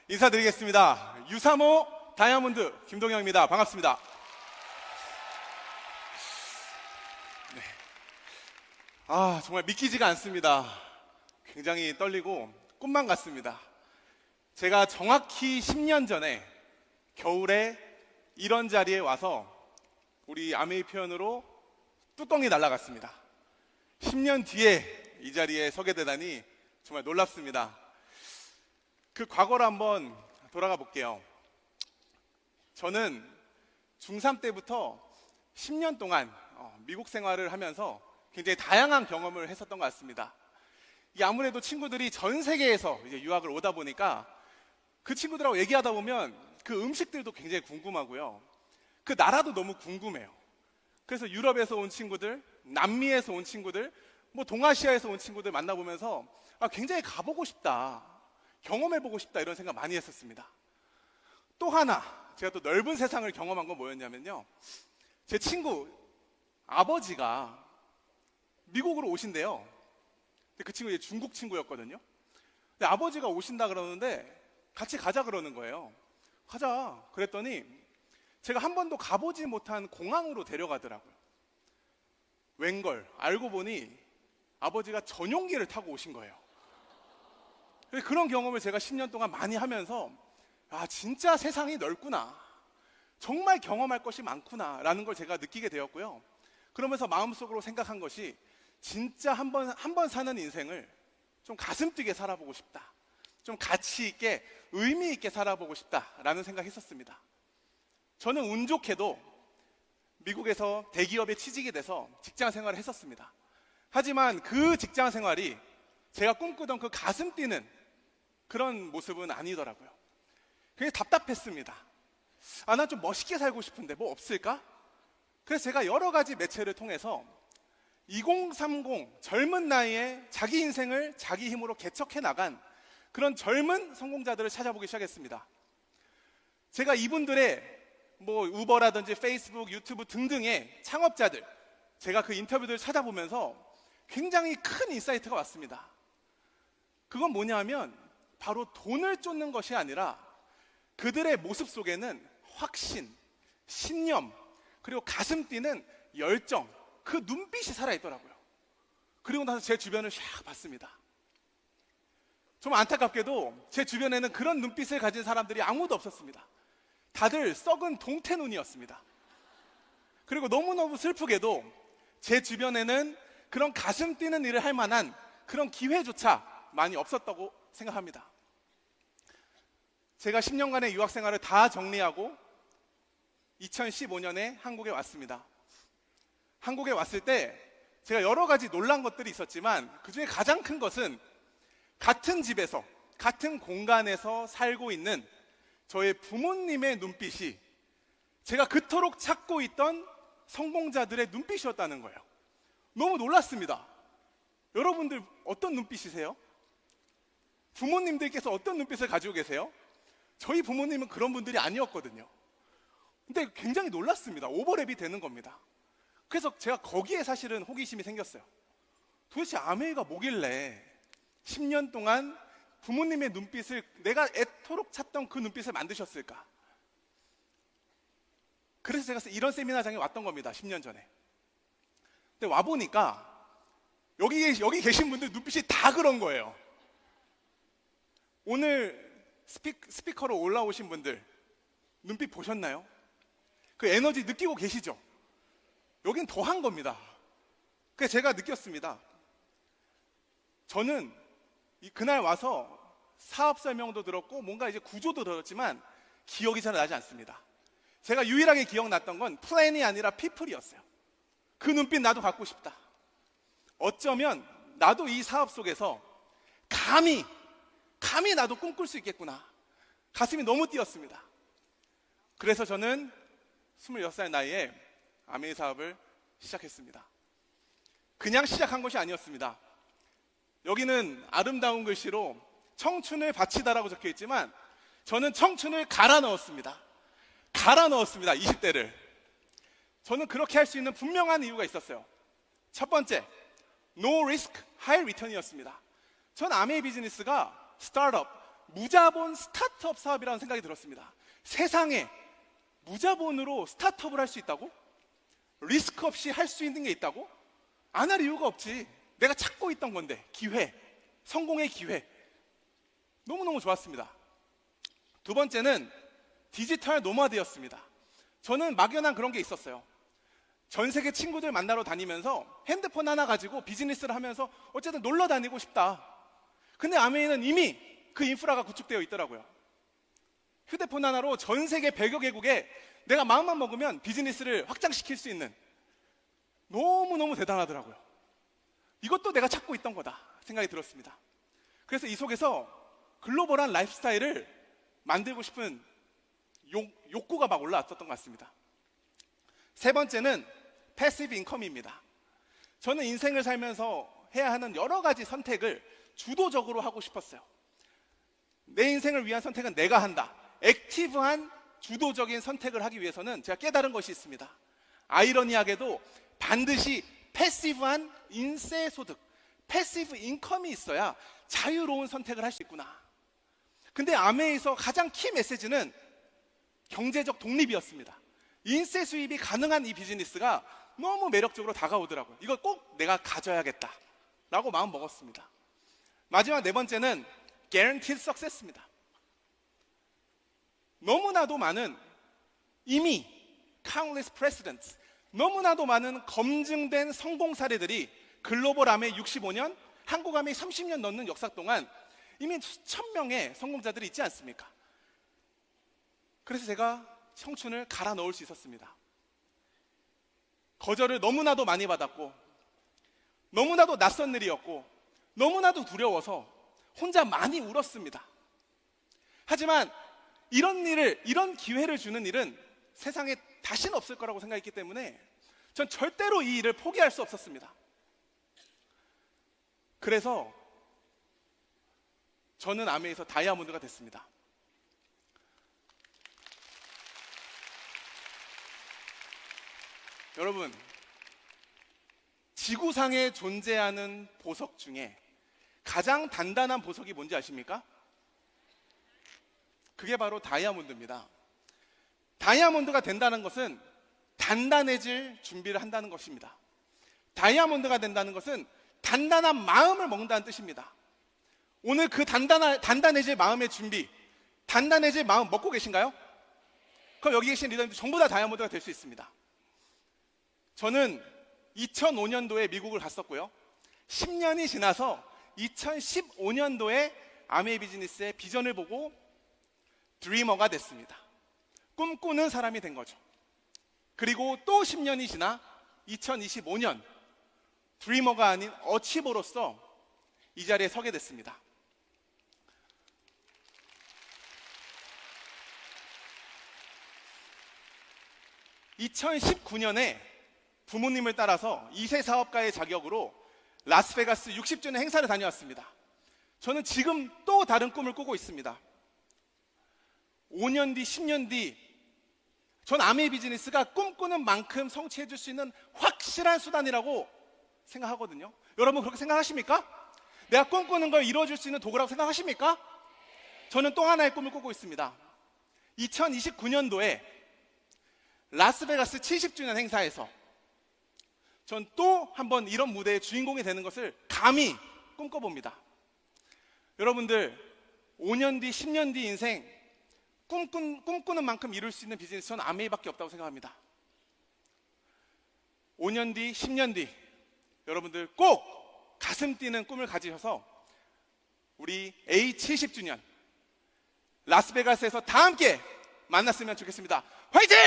인사드리겠습니다. 유사모 다이아몬드 김동영입니다. 반갑습니다. 네. 정말 믿기지가 않습니다. 굉장히 떨리고 꿈만 같습니다. 제가 정확히 10년 전에 겨울에 이런 자리에 와서 우리 아메이 표현으로 뚜껑이 날아갔습니다. 10년 뒤에 이 자리에 서게 되다니 정말 놀랍습니다. 그 과거로 한번 돌아가 볼게요. 저는 중3 때부터 10년 동안 미국 생활을 하면서 굉장히 다양한 경험을 했었던 것 같습니다. 이게 아무래도 친구들이 전 세계에서 이제 유학을 오다 보니까 그 친구들하고 얘기하다 보면 그 음식들도 굉장히 궁금하고요. 그 나라도 너무 궁금해요. 그래서 유럽에서 온 친구들, 남미에서 온 친구들, 동아시아에서 온 친구들 만나보면서 굉장히 가보고 싶다, 경험해보고 싶다 이런 생각 많이 했었습니다. 또 하나 제가 또 넓은 세상을 경험한 건 뭐였냐면요, 제 친구 아버지가 미국으로 오신대요. 근데 그 친구 이제 중국 친구였거든요. 근데 아버지가 오신다 그러는데 같이 가자 그러는 거예요. 가자 그랬더니 제가 한 번도 가보지 못한 공항으로 데려가더라고요. 웬걸 알고 보니 아버지가 전용기를 타고 오신 거예요. 그런 경험을 제가 10년 동안 많이 하면서 진짜 세상이 넓구나, 정말 경험할 것이 많구나 라는 걸 제가 느끼게 되었고요. 그러면서 마음속으로 생각한 것이 진짜 한 번 사는 인생을 좀 가슴 뛰게 살아보고 싶다, 좀 가치 있게 의미 있게 살아보고 싶다라는 생각했었습니다. 저는 운 좋게도 미국에서 대기업에 취직이 돼서 직장 생활을 했었습니다. 하지만 그 직장 생활이 제가 꿈꾸던 그 가슴 뛰는 그런 모습은 아니더라고요. 굉장히 답답했습니다. 난 좀 멋있게 살고 싶은데 뭐 없을까? 그래서 제가 여러 가지 매체를 통해서 2030 젊은 나이에 자기 인생을 자기 힘으로 개척해 나간 그런 젊은 성공자들을 찾아보기 시작했습니다. 제가 이분들의 우버라든지 페이스북, 유튜브 등등의 창업자들, 제가 그 인터뷰들을 찾아보면서 굉장히 큰 인사이트가 왔습니다. 그건 뭐냐면 바로 돈을 쫓는 것이 아니라 그들의 모습 속에는 확신, 신념, 그리고 가슴 뛰는 열정, 그 눈빛이 살아있더라고요. 그리고 나서 제 주변을 샥 봤습니다. 좀 안타깝게도 제 주변에는 그런 눈빛을 가진 사람들이 아무도 없었습니다. 다들 썩은 동태 눈이었습니다. 그리고 너무너무 슬프게도 제 주변에는 그런 가슴 뛰는 일을 할 만한 그런 기회조차 많이 없었다고 생각합니다. 제가 10년간의 유학 생활을 다 정리하고 2015년에 한국에 왔습니다. 한국에 왔을 때 제가 여러 가지 놀란 것들이 있었지만 그 중에 가장 큰 것은 같은 집에서, 같은 공간에서 살고 있는 저의 부모님의 눈빛이 제가 그토록 찾고 있던 성공자들의 눈빛이었다는 거예요. 너무 놀랐습니다. 여러분들 어떤 눈빛이세요? 부모님들께서 어떤 눈빛을 가지고 계세요? 저희 부모님은 그런 분들이 아니었거든요. 근데 굉장히 놀랐습니다. 오버랩이 되는 겁니다. 그래서 제가 거기에 사실은 호기심이 생겼어요. 도대체 아메이가 뭐길래 10년 동안 부모님의 눈빛을, 내가 애토록 찾던 그 눈빛을 만드셨을까? 그래서 제가 이런 세미나장에 왔던 겁니다. 10년 전에. 근데 와보니까 여기 계신 분들 눈빛이 다 그런 거예요. 오늘 스피커로 올라오신 분들 눈빛 보셨나요? 그 에너지 느끼고 계시죠? 여긴 더한 겁니다. 그래서 제가 느꼈습니다. 저는 그날 와서 사업 설명도 들었고 뭔가 이제 구조도 들었지만 기억이 잘 나지 않습니다. 제가 유일하게 기억났던 건 플랜이 아니라 피플이었어요. 그 눈빛 나도 갖고 싶다. 어쩌면 나도 이 사업 속에서 감히 나도 꿈꿀 수 있겠구나. 가슴이 너무 뛰었습니다. 그래서 저는 26살 나이에 아메이 사업을 시작했습니다. 그냥 시작한 것이 아니었습니다. 여기는 아름다운 글씨로 청춘을 바치다라고 적혀 있지만 저는 청춘을 갈아 넣었습니다. 20대를. 저는 그렇게 할 수 있는 분명한 이유가 있었어요. 첫 번째, No risk, high return이었습니다. 전 아메이 비즈니스가 스타트업, 무자본 스타트업 사업이라는 생각이 들었습니다. 세상에 무자본으로 스타트업을 할 수 있다고? 리스크 없이 할 수 있는 게 있다고? 안 할 이유가 없지. 내가 찾고 있던 건데, 기회, 성공의 기회. 너무너무 좋았습니다. 두 번째는 디지털 노마드였습니다. 저는 막연한 그런 게 있었어요. 전 세계 친구들 만나러 다니면서 핸드폰 하나 가지고 비즈니스를 하면서 어쨌든 놀러 다니고 싶다. 근데 아메이는 이미 그 인프라가 구축되어 있더라고요. 휴대폰 하나로 전 세계 100여 개국에 내가 마음만 먹으면 비즈니스를 확장시킬 수 있는, 너무너무 대단하더라고요. 이것도 내가 찾고 있던 거다 생각이 들었습니다. 그래서 이 속에서 글로벌한 라이프 스타일을 만들고 싶은 욕구가 막 올라왔었던 것 같습니다. 세 번째는 패시브 인컴입니다. 저는 인생을 살면서 해야 하는 여러 가지 선택을 주도적으로 하고 싶었어요. 내 인생을 위한 선택은 내가 한다. 액티브한 주도적인 선택을 하기 위해서는 제가 깨달은 것이 있습니다. 아이러니하게도 반드시 패시브한 인세 소득, 패시브 인컴이 있어야 자유로운 선택을 할 수 있구나. 근데 아메에서 가장 키 메시지는 경제적 독립이었습니다. 인세 수입이 가능한 이 비즈니스가 너무 매력적으로 다가오더라고요. 이걸 꼭 내가 가져야겠다 라고 마음 먹었습니다. 마지막 네 번째는 guaranteed success입니다. 너무나도 많은, 이미 countless precedents, 너무나도 많은 검증된 성공 사례들이 글로벌 아메 65년, 한국 아메 30년 넘는 역사 동안 이미 수천 명의 성공자들이 있지 않습니까? 그래서 제가 청춘을 갈아 넣을 수 있었습니다. 거절을 너무나도 많이 받았고, 너무나도 낯선 일이었고, 너무나도 두려워서 혼자 많이 울었습니다. 하지만 이런 기회를 주는 일은 세상에 다시는 없을 거라고 생각했기 때문에 전 절대로 이 일을 포기할 수 없었습니다. 그래서 저는 아메에서 다이아몬드가 됐습니다. 여러분, 지구상에 존재하는 보석 중에 가장 단단한 보석이 뭔지 아십니까? 그게 바로 다이아몬드입니다. 다이아몬드가 된다는 것은 단단해질 준비를 한다는 것입니다. 다이아몬드가 된다는 것은 단단한 마음을 먹는다는 뜻입니다. 오늘 그 단단해질 마음의 준비, 단단해질 마음 먹고 계신가요? 그럼 여기 계신 리더님들 전부 다 다이아몬드가 될 수 있습니다. 저는 2005년도에 미국을 갔었고요. 10년이 지나서 2015년도에 아메이 비즈니스의 비전을 보고 드리머가 됐습니다. 꿈꾸는 사람이 된 거죠. 그리고 또 10년이 지나 2025년 드리머가 아닌 어치버로서 이 자리에 서게 됐습니다. (2019년에) 부모님을 따라서 2세 사업가의 자격으로 라스베가스 60주년 행사를 다녀왔습니다. 저는 지금 또 다른 꿈을 꾸고 있습니다. 5년 뒤, 10년 뒤, 전 아메이 비즈니스가 꿈꾸는 만큼 성취해 줄 수 있는 확실한 수단이라고 생각하거든요. 여러분 그렇게 생각하십니까? 내가 꿈꾸는 걸 이루어줄 수 있는 도구라고 생각하십니까? 저는 또 하나의 꿈을 꾸고 있습니다. 2029년도에 라스베가스 70주년 행사에서 전 또 한번 이런 무대의 주인공이 되는 것을 감히 꿈꿔봅니다. 여러분들 5년 뒤, 10년 뒤 인생 꿈꾸는 만큼 이룰 수 있는 비즈니스 저는 아메이밖에 없다고 생각합니다. 5년 뒤, 10년 뒤 여러분들 꼭 가슴 뛰는 꿈을 가지셔서 우리 A70주년 라스베가스에서 다 함께 만났으면 좋겠습니다. 화이팅!